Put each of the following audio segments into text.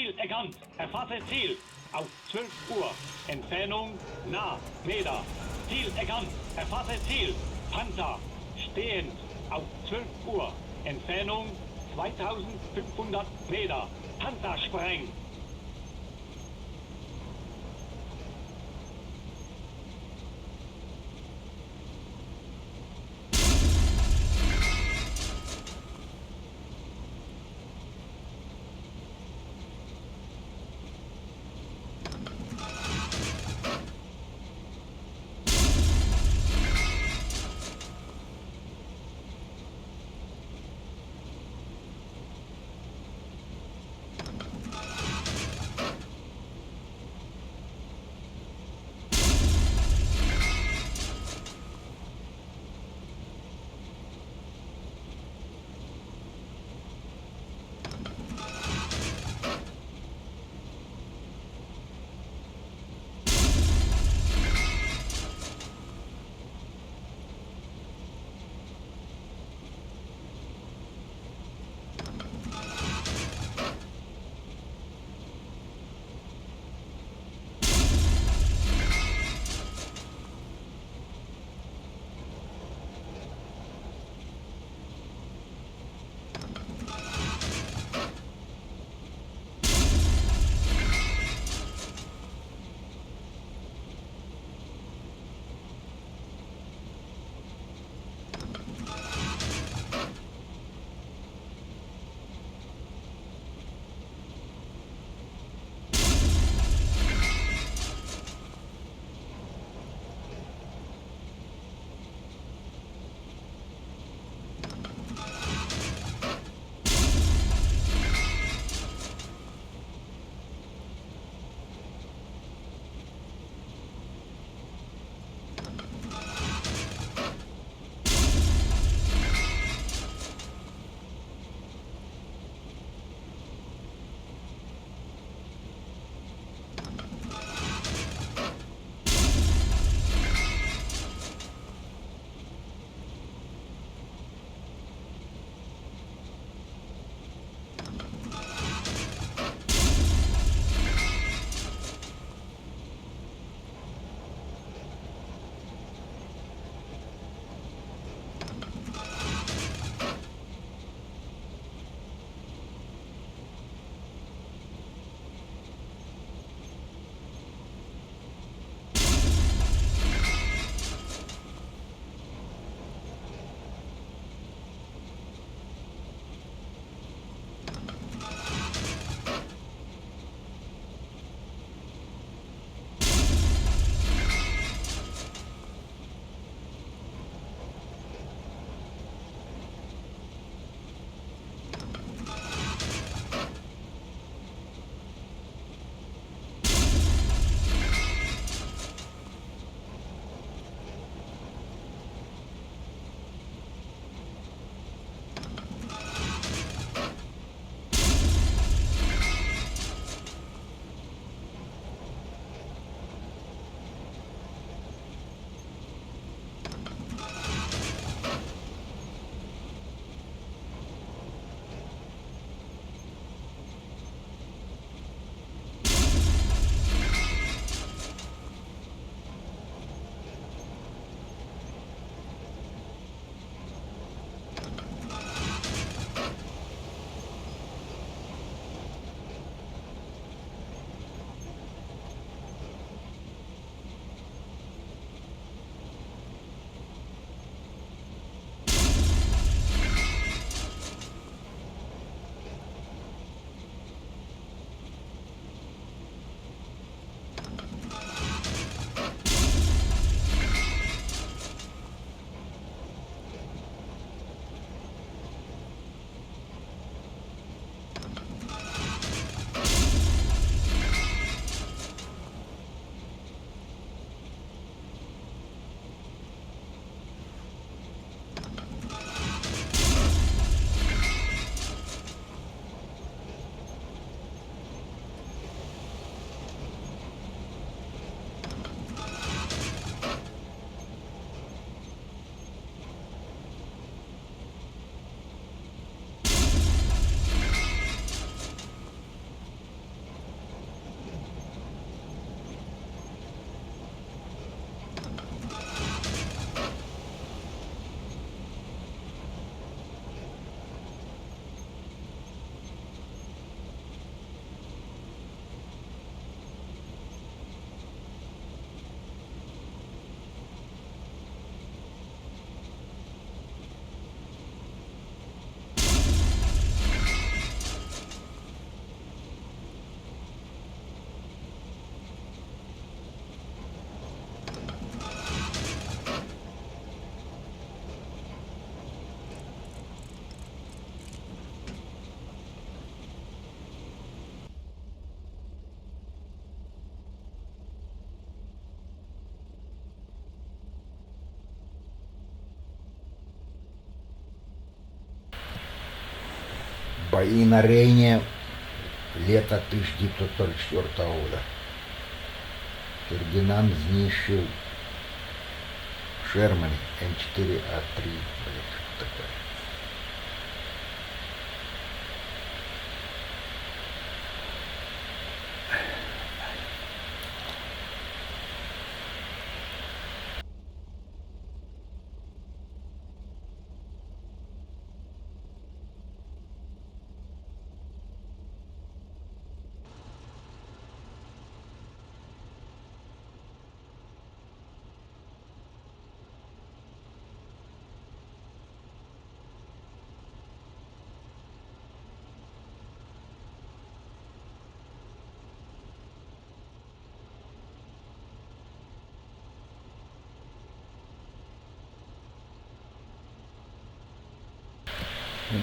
Ziel erkannt. Erfasse Ziel. Auf 12 Uhr. Entfernung nah. Meter. Ziel erkannt. Erfasse Ziel. Panzer. Stehend. Auf 12 Uhr. Entfernung 2500 Meter. Panzer sprengt. Бои на Рейне, лето 1944 года. Фердинанд знищив Шерман М4А3. Блять, что такое?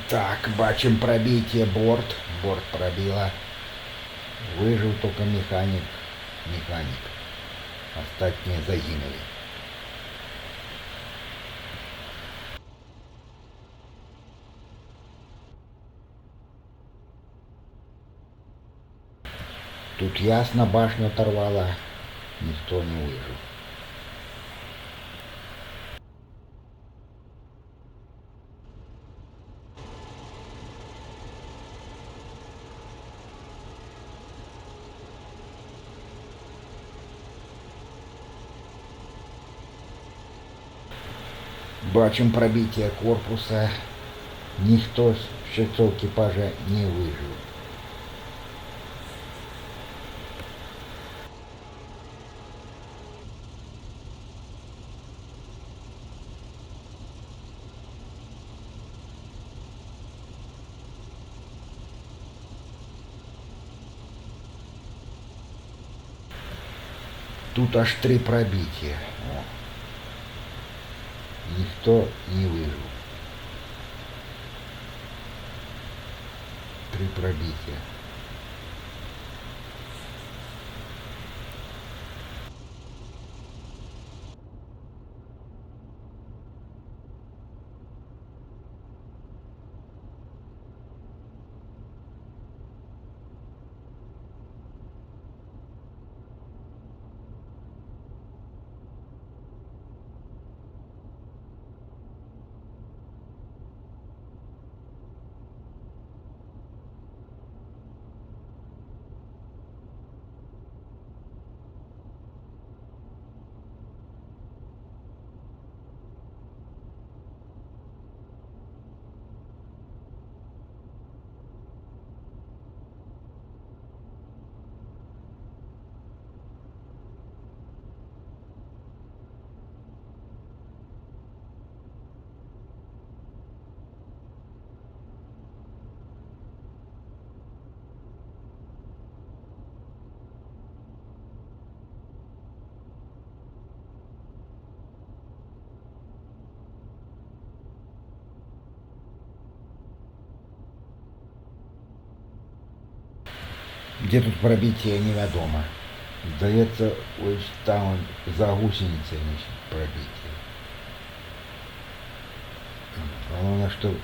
Так, бачим пробитие борт. Борт пробило. Выжил только механик. Остальные загинули. Тут ясно башню оторвало. Никто не выжил. Бачим пробитие корпуса. Никто з членов экипажа не выжил. Тут аж 3 пробития. О. Никто не выжил. 3 пробития. Где тут пробитие, неведомо. Здається, ось там за гусеницей пробитие. Главное, что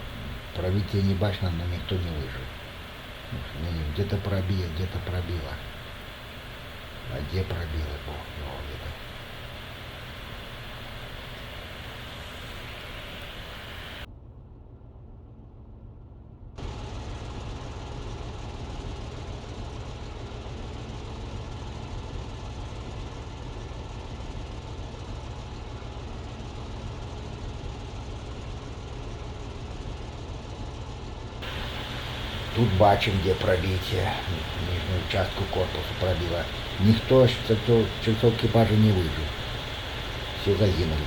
пробитие не башня, но никто не выжил. Где-то пробило. А где пробило, Бог его ведает. Тут бачим, где пробитие. Нижнюю частку корпуса пробило. Никто з членов экипажа не выжил. Все загинули.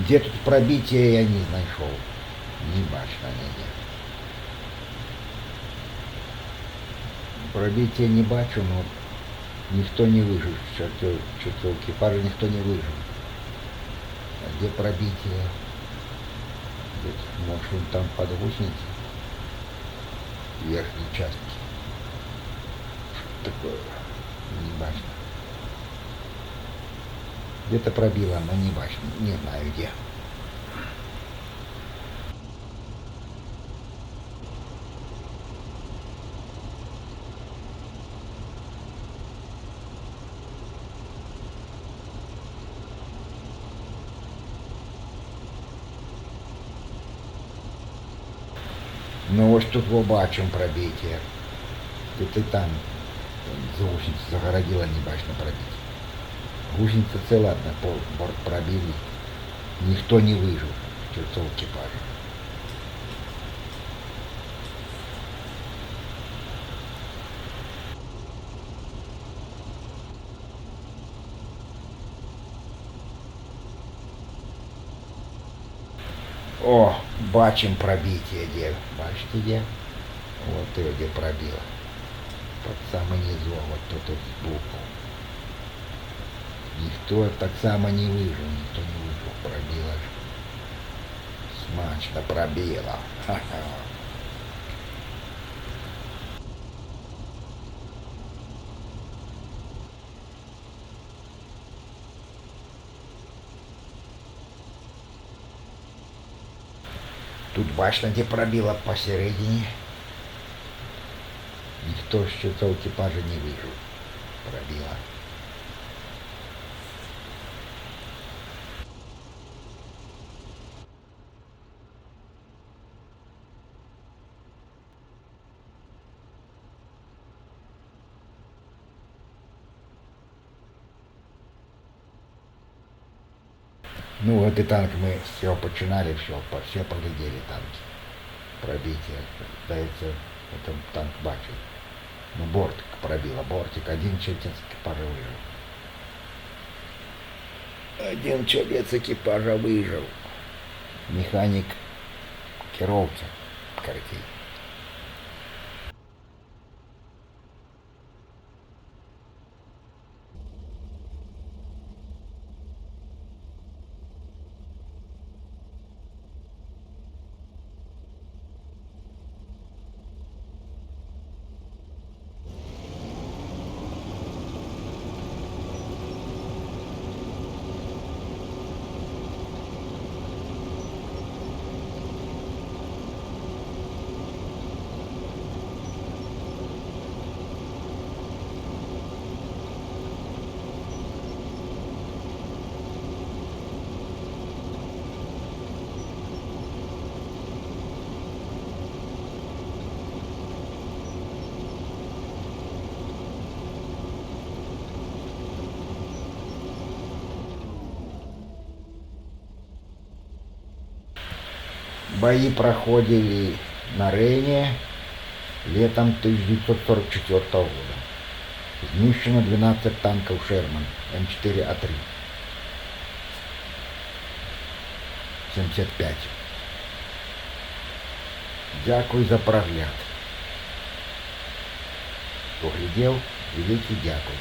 Где тут пробитие, я не знайшов. Не бачно ніде. Пробитие не бачу, но никто не выжил. Чертов экипажа никто не выжил. А где пробитие? Может, он там под гусеницей? В верхней части. Что такое? Не бачно. Где-то пробило, но не бачно. Не знаю где. Ну ось тут мы бачим пробитие. Тут и там за гусеницу загородила, не бачно пробитие. Гусеница цела, одна, борт пробили. Никто не выжил. Чертов экипажа. О, бачим пробитие, где. Бачите, где? Вот и где пробило. Под самый низу, вот тут сбоку. Никто так само не выжил, никто не выжил. Пробило. Смачно пробило. Ха-ха. Тут башня, где пробило посередине. Никто с чертов экипажа не выжил. Пробило. Ну вот и танк мы все починали, все поглядели танки. Пробитие. Здається, это танк бачив. Ну бортик пробило, бортик. Один человек экипажа выжил. Один человек экипажа выжил. Механик керовки коротей. Бои проходили на Рейне летом 1944 года. Знищено 12 танков Шерман М4А3. 75. Дякую за прогляд. Поглядів, великий дякую.